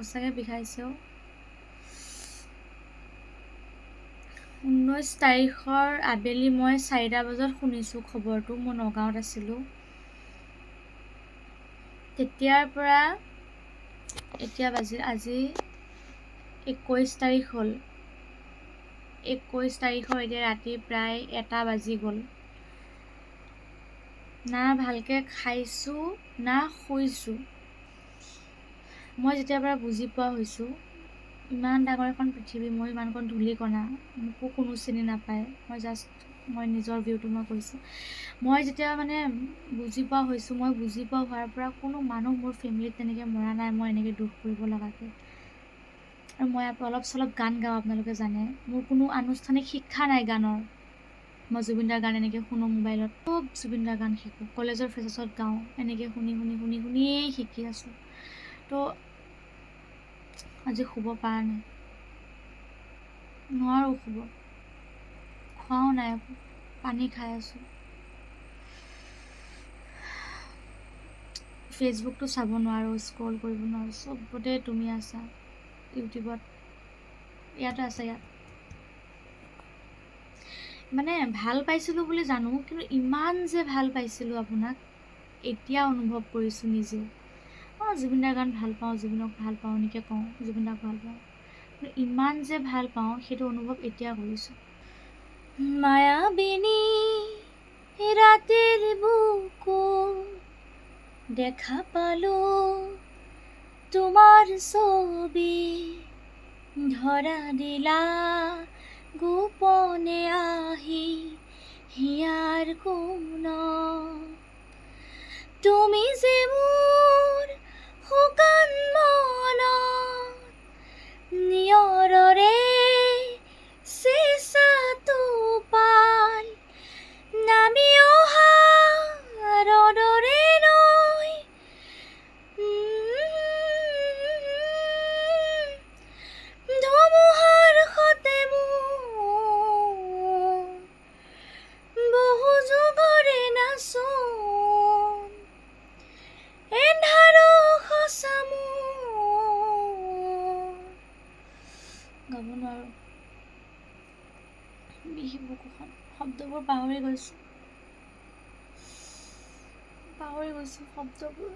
সঁচাকৈ বিষাইছেও। 19 তাৰিখৰ আবেলি মই 4টা বজাত শুনিছোঁ খবৰটো। মই নগাঁৱত আছিলোঁ। তেতিয়াৰ পৰা এতিয়া আজি 21 তাৰিখ হ'ল। 21 তাৰিখৰ এতিয়া ৰাতি প্ৰায় 1টা বাজি গ'ল। না ভালকৈ খাইছোঁ না শুইছোঁ। মই যেতিয়াৰ পৰা বুজি পোৱা হৈছোঁ, ইমান ডাঙৰ এখন পৃথিৱী, মই ইমানকণ ধূলিকণা, মোকো কোনো চিনি নাপায়। মই নিজৰ ভিউটো মই কৈছোঁ। মই যেতিয়া মানে বুজি পোৱা হৈছোঁ, মই বুজি পোৱা হোৱাৰ পৰা কোনো মানুহ মোৰ ফেমিলিত তেনেকৈ মৰা নাই মই এনেকৈ দুখ কৰিব লগাকৈ। আৰু মই অলপ চলপ গান গাওঁ, আপোনালোকে জানে। মোৰ কোনো আনুষ্ঠানিক শিক্ষা নাই গানৰ। মই জুবিন দাৰ গান এনেকৈ শুনো মোবাইলত, খুব জুবিন দাৰ গান শিকোঁ, কলেজৰ ফ্ৰেছাছত গাওঁ, এনেকৈ শুনিয়েই শিকি আছোঁ। তো আজি শুব পৰা নাই, নোৱাৰোঁ শুব। খোৱাও নাই, পানী খাই আছোঁ। ফেচবুকটো চাব নোৱাৰোঁ, স্ক্ৰল কৰিব নোৱাৰোঁ, চবতে তুমি আছা। ইউটিউবত ইয়াতে আছে, ইয়াত মানে ভাল পাইছিলোঁ বুলি জানো, কিন্তু ইমান যে ভাল পাইছিলোঁ আপোনাক এতিয়া অনুভৱ কৰিছোঁ নিজে। জুবিন দাৰ গান ভাল পাওঁ, জুবিনক ভাল পাওঁ এনেকৈ কওঁ, জুবিন দাক ভাল পাওঁ, কিন্তু ইমান যে ভাল পাওঁ সেইটো অনুভৱ এতিয়া কৰিছোঁ। মায়াবিনী ৰাতিৰ বুকু দেখা পালোঁ তোমাৰ ছবি, ধৰা দিলা গোপনে আহি হিয়াৰ কোণত। তুমি যে মোৰ শুকান মনত নিয়ৰৰে চেঁচাটো পাল, নামি অহা ৰ'দৰে নৈ, ধুমুহাৰ সতে মোৰ বহু যুগৰে নাচোন, এন্ধাৰো সঁচা মোৰ। গাব নোৱাৰোঁ, বিহি বুকুখন, শব্দবোৰ পাহৰি গৈছোঁ শব্দবোৰ।